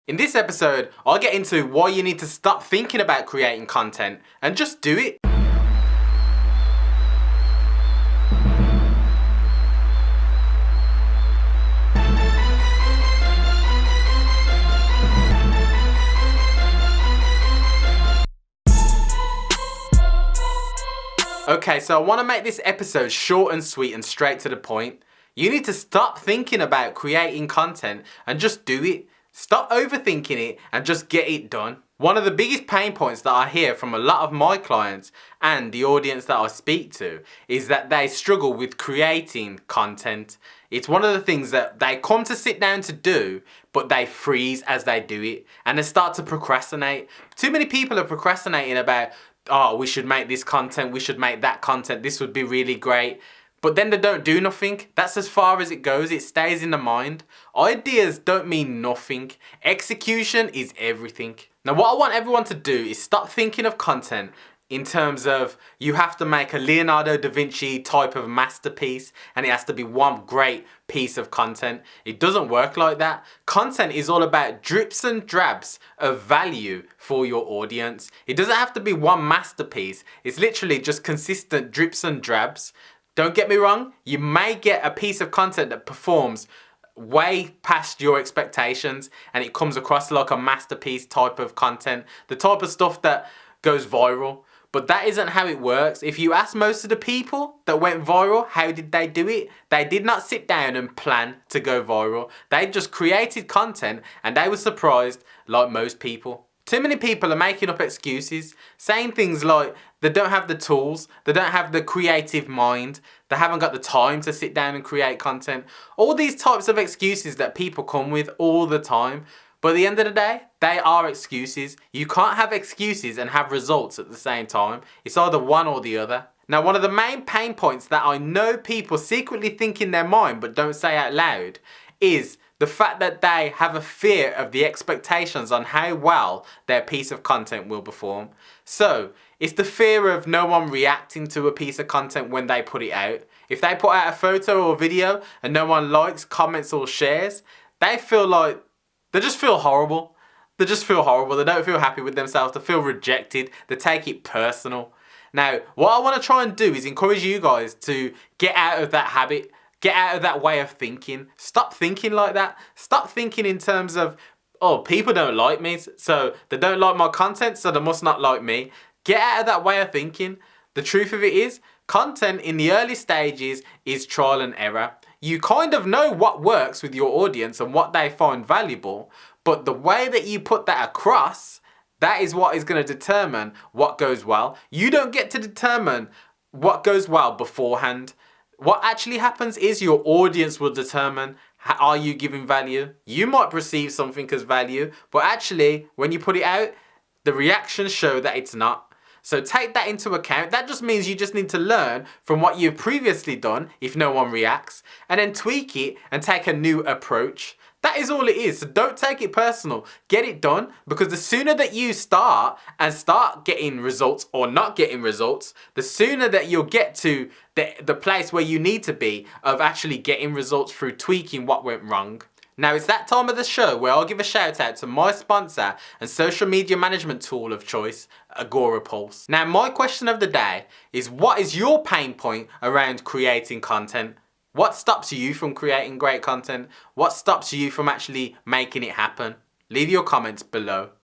In this episode, I'll get into why you need to stop thinking about creating content and just do it. Okay, so I want to make this episode short and sweet and straight to the point. You need to stop thinking about creating content and just do it. Stop overthinking it and just get it done. One of the biggest pain points that I hear from a lot of my clients and the audience that I speak to is that they struggle with creating content. It's one of the things that they come to sit down to do, but they freeze as they do it and they start to procrastinate. Too many people are procrastinating about, oh, we should make this content, we should make that content, this would be really great. But then they don't do nothing. That's as far as it goes. It stays in the mind. Ideas don't mean nothing. Execution is everything. Now what I want everyone to do is stop thinking of content in terms of you have to make a Leonardo da Vinci type of masterpiece and it has to be one great piece of content. It doesn't work like that. Content is all about drips and drabs of value for your audience. It doesn't have to be one masterpiece. It's literally just consistent drips and drabs. Don't get me wrong, you may get a piece of content that performs way past your expectations and it comes across like a masterpiece type of content, the type of stuff that goes viral. But that isn't how it works. If you ask most of the people that went viral, how did they do it? They did not sit down and plan to go viral. They just created content and they were surprised like most people. Too many people are making up excuses, saying things like they don't have the tools, they don't have the creative mind, they haven't got the time to sit down and create content. All these types of excuses that people come with all the time. But at the end of the day, they are excuses. You can't have excuses and have results at the same time. It's either one or the other. Now, one of the main pain points that I know people secretly think in their mind but don't say out loud is the fact that they have a fear of the expectations on how well their piece of content will perform. So, it's the fear of no one reacting to a piece of content when they put it out. If they put out a photo or video and no one likes, comments or shares, they feel like, they just feel horrible. They just feel horrible. They don't feel happy with themselves. They feel rejected. They take it personal. Now, what I want to try and do is encourage you guys to get out of that habit. Get out of that way of thinking. Stop thinking like that. Stop thinking in terms of, oh, people don't like me, so they don't like my content, so they must not like me. Get out of that way of thinking. The truth of it is, content in the early stages is trial and error. You kind of know what works with your audience and what they find valuable, but the way that you put that across, that is what is going to determine what goes well. You don't get to determine what goes well beforehand. What actually happens is your audience will determine, are you giving value? You might perceive something as value, but actually when you put it out, the reactions show that it's not. So take that into account. That just means you just need to learn from what you've previously done if no one reacts, and then tweak it and take a new approach. That is all it is. So don't take it personal. Get it done, because the sooner that you start getting results or not getting results, the sooner that you'll get to the place where you need to be of actually getting results through tweaking what went wrong. Now it's that time of the show where I'll give a shout out to my sponsor and social media management tool of choice, Agorapulse. Now my question of the day is, what is your pain point around creating content? What stops you from creating great content? What stops you from actually making it happen? Leave your comments below.